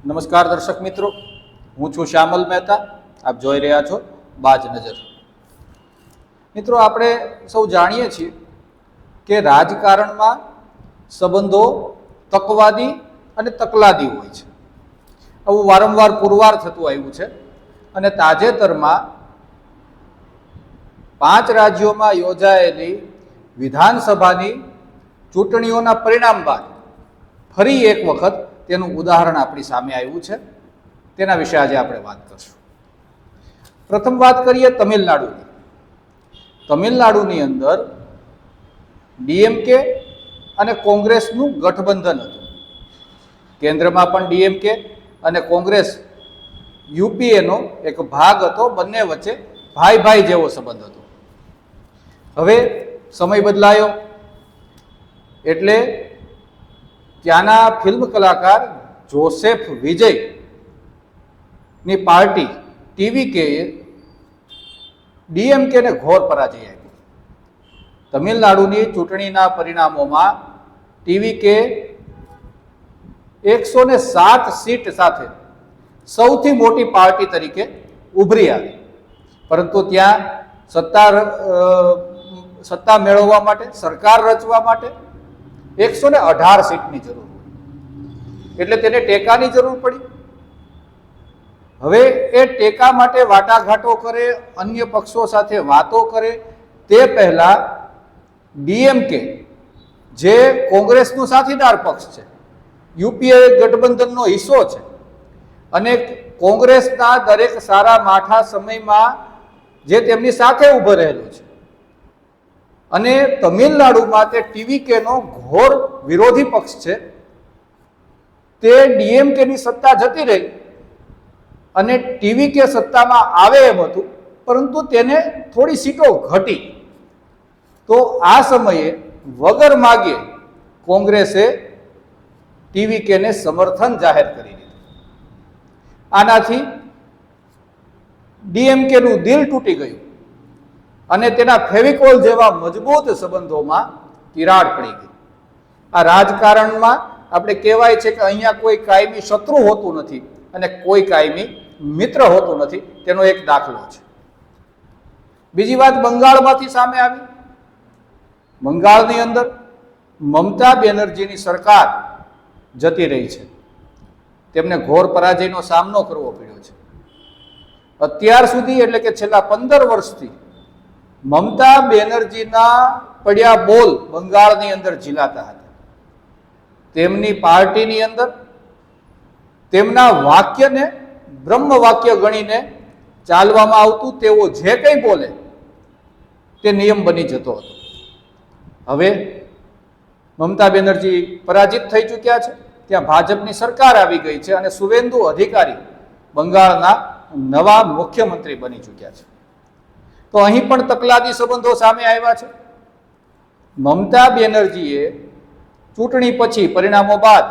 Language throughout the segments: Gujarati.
નમસ્કાર દર્શક મિત્રો, હું છું શ્યામલ મહેતા. આપ જોઈ રહ્યા છો બાજ નજર. મિત્રો, આપણે સૌ જાણીએ છીએ કે રાજકારણમાં સંબંધો તકવાદી અને તકલાદી હોય છે. આવું વારંવાર પુરવાર થતું આવ્યું છે અને તાજેતરમાં 5 રાજ્યોમાં યોજાયેલી વિધાનસભાની ચૂંટણીઓના પરિણામ બાદ ફરી એક વખત તેનું ઉદાહરણ આપણી સામે આવ્યું છે. તેના વિશે આજે આપણે વાત કરશું. પ્રથમ વાત કરીએ તમિલનાડુની. તમિલનાડુની અંદર ડીએમકે અને કોંગ્રેસનું ગઠબંધન હતું. કેન્દ્રમાં પણ ડીએમકે અને કોંગ્રેસ યુપીએનો એક ભાગ હતો. બંને વચ્ચે ભાઈ ભાઈ જેવો સંબંધ હતો. હવે સમય બદલાયો એટલે ત્યાંના ફિલ્મ કલાકાર જોસેફ વિજયની પાર્ટી ટીવીકેએ ડીએમકેને ઘોર પરાજય આપ્યો. તમિલનાડુની ચૂંટણીના પરિણામોમાં ટીવીકે 107 સીટ સાથે સૌથી મોટી પાર્ટી તરીકે ઉભરી આવી. પરંતુ ત્યાં સત્તા મેળવવા માટે, સરકાર રચવા માટે 118 સીટની જરૂર હોય, એટલે તેને ટેકાની જરૂર પડી. હવે એ ટેકા માટે વાટાઘાટો કરે, અન્ય પક્ષો સાથે વાતો કરે તે પહેલા ડીએમકે, જે કોંગ્રેસનું સાથીદાર પક્ષ છે, યુપીએ ગઠબંધનનો હિસ્સો છે અને કોંગ્રેસના દરેક સારા માઠા સમયમાં જે તેમની સાથે ઊભો રહેલો છે, અને તમિલનાડુમાં તે ટીવીકેનો ઘોર વિરોધી પક્ષ છે, તે ડીએમકેની સત્તા જતી રહી અને ટીવીકે સત્તામાં આવે એમ હતું, પરંતુ તેને થોડી સીટો ઘટી. તો આ સમયે વગર માગે કોંગ્રેસે ટીવીકેને સમર્થન જાહેર કરી દીધું. આનાથી ડીએમકેનું દિલ તૂટી ગયું અને તેના ફેવિકોલ જેવા મજબૂત સંબંધોમાં તિરાડ પડી ગઈ. આ રાજકારણમાં આપણે કહેવાય છે કે અહીંયા કોઈ કાયમી શત્રુ હોતું નથી અને કોઈ કાયમી મિત્ર હોતું નથી. તેનો એક દાખલો છે. બીજી વાત બંગાળમાંથી સામે આવી. બંગાળની અંદર મમતા બેનર્જીની સરકાર જતી રહી છે. તેમને ઘોર પરાજયનો સામનો કરવો પડ્યો છે. અત્યાર સુધી, એટલે કે છેલ્લા 15 વર્ષથી મમતા બેનર્જીના પડ્યા બોલ બંગાળની અંદર ઝીલાતા હતા. તેમની પાર્ટીની અંદર તેમના વાક્યને બ્રહ્મ વાક્ય ગણીને ચાલવામાં આવતું. તેઓ જે કંઈ બોલે તે નિયમ બની જતો હતો. હવે મમતા બેનર્જી પરાજિત થઈ ચૂક્યા છે. ત્યાં ભાજપની સરકાર આવી ગઈ છે અને સુવેન્દુ અધિકારી બંગાળના નવા મુખ્યમંત્રી બની ચૂક્યા છે. તો અહીં પણ તકલાદી સંબંધો સામે આવ્યા છે. મમતા બેનર્જીએ ચૂંટણી પછી પરિણામો બાદ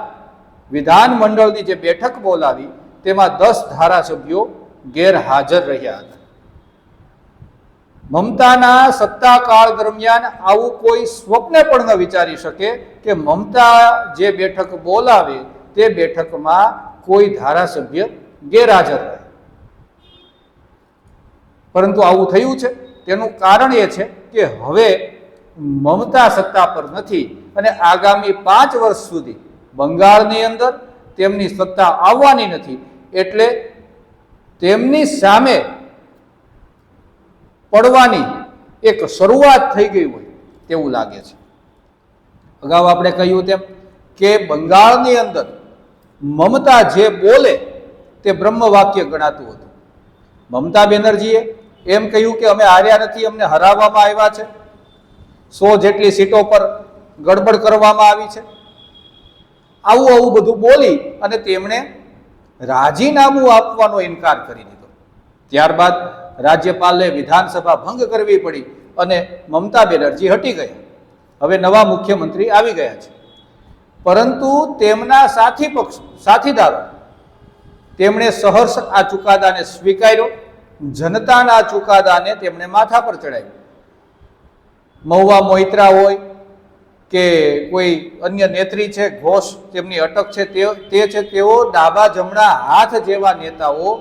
વિધાનમંડળની જે બેઠક બોલાવી તેમાં 10 ધારાસભ્યો ગેરહાજર રહ્યા હતા. મમતાના સત્તાકાળ દરમિયાન આવું કોઈ સ્વપ્ને પણ ન વિચારી શકે કે મમતા જે બેઠક બોલાવે તે બેઠકમાં કોઈ ધારાસભ્ય ગેરહાજર રહે. પરંતુ આવું થયું છે. તેનું કારણ એ છે કે હવે મમતા સત્તા પર નથી અને આગામી 5 વર્ષ સુધી બંગાળની અંદર તેમની સત્તા આવવાની નથી. એટલે તેમની સામે પડવાની એક શરૂઆત થઈ ગઈ હોય તેવું લાગે છે. અગાઉ આપણે કહ્યું તેમ કે બંગાળની અંદર મમતા જે બોલે તે બ્રહ્મ વાક્ય ગણાતું હતું. મમતા બેનર્જીએ એમ કહ્યું કે અમે હાર્યા નથી, અમને હરાવવામાં આવ્યા છે, 100 જેટલી સીટો પર ગડબડ કરવામાં આવી છે. આવું બધું બોલી અને તેમણે રાજીનામું આપવાનો ઇનકાર કરી દીધો. ત્યારબાદ રાજ્યપાલે વિધાનસભા ભંગ કરવી પડી અને મમતા બેનર્જી હટી ગયા. હવે નવા મુખ્યમંત્રી આવી ગયા છે. પરંતુ તેમના સાથીદારો તેમણે સહર્ષ આ ચુકાદાને સ્વીકાર્યો. જનતાના ચુકાદાને તેમણે માથા પર ચડાવ્યો. મહુવા મોઇત્રા હોય કે કોઈ અન્ય નેત્રી છે, ઘોષ તેમની અટક છે, તે છે તેઓ ડાબા જમણા હાથ જેવા નેતાઓ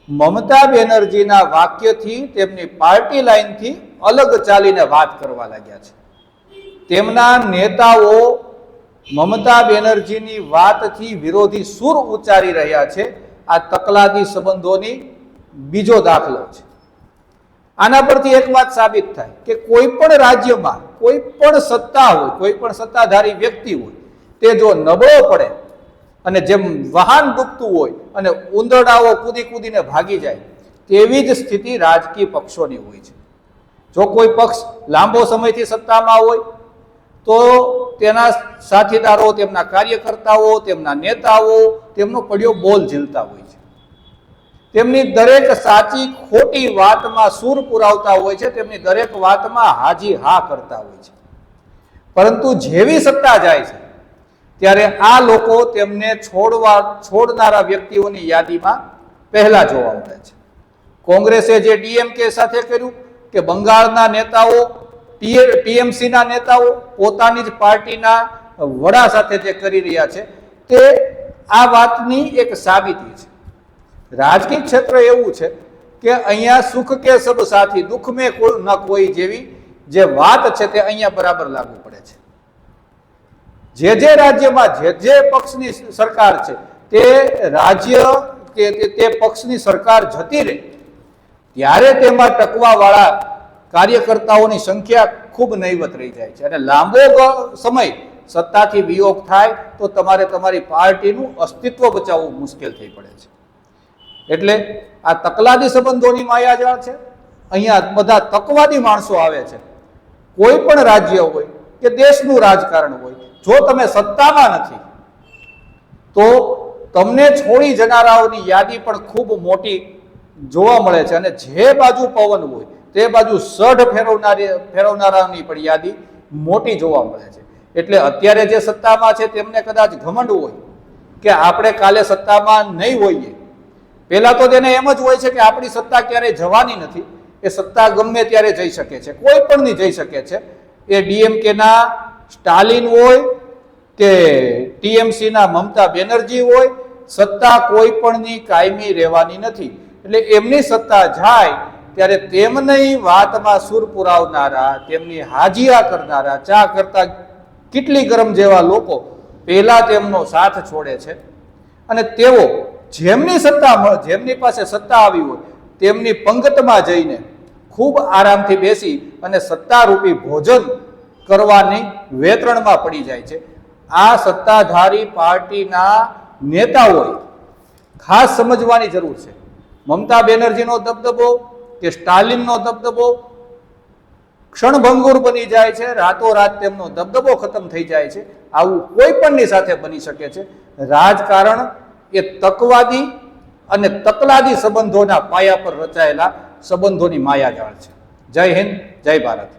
મમતા બેનર્જીના વાક્યથી, તેમની પાર્ટી લાઈનથી અલગ ચાલીને વાત કરવા લાગ્યા છે. તેમના નેતાઓ મમતા બેનર્જીની વાતથી વિરોધી સૂર ઉચ્ચારી રહ્યા છે. આ તકલાદી સંબંધોની બીજો દાખલો છે. આના પરથી એક વાત સાબિત થાય કે કોઈ પણ રાજ્યમાં કોઈ પણ સત્તા હોય, કોઈ પણ સત્તાધારી વ્યક્તિ હોય, તે જો નબળો પડે અને જેમ વાહન ડૂબતું હોય અને ઉંદરડાઓ કૂદી કૂદીને ભાગી જાય, તેવી જ સ્થિતિ રાજકીય પક્ષોની હોય છે. જો કોઈ પક્ષ લાંબો સમયથી સત્તામાં હોય તો તેના સાથીદારો, તેમના કાર્યકર્તાઓ, તેમના નેતાઓ તેમનો પડ્યો બોલ ઝીલતા હોય છે. તેમની દરેક સાચી ખોટી વાતમાં સૂર પુરાવતા હોય છે, તેમની દરેક વાતમાં હાજી હા કરતા હોય છે. પરંતુ જેવી સત્તા જાય છે ત્યારે આ લોકો તેમને છોડનારા વ્યક્તિઓની યાદીમાં પહેલા જોવા મળે છે. કોંગ્રેસે જે ડીએમકે સાથે કર્યું, કે બંગાળના નેતાઓ, ટીએમસીના નેતાઓ પોતાની જ પાર્ટીના વડા સાથે જે કરી રહ્યા છે, તે આ વાતની એક સાબિતી છે. રાજકીય ક્ષેત્ર એવું છે કે અહીંયા સુખ કે સબ સાથી, દુઃખ મેં કોઈ ન કોઈ જેવી જે વાત છે તે અહીંયા બરાબર લાગુ પડે છે. જે રાજ્યમાં જે પક્ષની સરકાર છે, તે રાજ્ય કે તે પક્ષની સરકાર જતી રહે ત્યારે તેમાં ટકવાવાળા કાર્યકર્તાઓની સંખ્યા ખૂબ નહીવત રહી જાય છે. અને લાંબો સમય સત્તાથી વિયોગ થાય તો તમારે તમારી પાર્ટીનું અસ્તિત્વ બચાવવું મુશ્કેલ થઈ પડે છે. એટલે આ તકલાદી સંબંધોની માયાજાળ છે. અહીંયા બધા તકવાદી માણસો આવે છે. કોઈ પણ રાજ્ય હોય કે દેશનું રાજકારણ હોય, જો તમે સત્તામાં નથી તો તમને છોડી જનારાઓની યાદી પણ ખૂબ મોટી જોવા મળે છે. અને જે બાજુ પવન હોય તે બાજુ સઢ ફેરવનારાની પણ યાદી મોટી જોવા મળે છે. એટલે અત્યારે જે સત્તામાં છે તેમને કદાચ ઘમંડ હોય કે આપણે કાલે સત્તામાં નહીં હોઈએ. પહેલા તો તેને એમ જ હોય છે કે આપણી સત્તા ક્યારેય જવાની નથી, એ સત્તા ગમે ત્યારે જઈ શકે છે, કોઈ પણની જઈ શકે છે. એ ડીએમકેના સ્ટાલિન હોય કે ટીએમસીના મમતા બેનર્જી હોય, સત્તા કોઈ પણની કાયમી રહેવાની નથી. એટલે એમની સત્તા જાય ત્યારે તેમની વાતમાં સૂર પુરાવનારા, તેમની હાજીયા કરનારા, ચા કરતા કેટલી ગરમ જેવા લોકો પહેલા તેમનો સાથ છોડે છે. અને તેઓ જેમની પાસે સત્તા આવી હોય તેમની પંગતમાં જઈને ખૂબ આરામથી બેસી અને સત્તારૂપી ભોજન કરવાની વેતરણમાં પડી જાય છે. આ સત્તાધારી પાર્ટીના નેતાઓએ ખાસ સમજવાની જરૂર છે. મમતા બેનર્જીનો દબદબો કે સ્ટાલિનનો દબદબો ક્ષણભંગુર બની જાય છે, રાતોરાત તેમનો દબદબો ખતમ થઈ જાય છે. આવું કોઈ પણની સાથે બની શકે છે. રાજકારણ એ તકવાદી અને તકલાદી સંબંધોના પાયા પર રચાયેલા સંબંધોની માયાજાળ છે. જય હિન્દ, જય ભારત.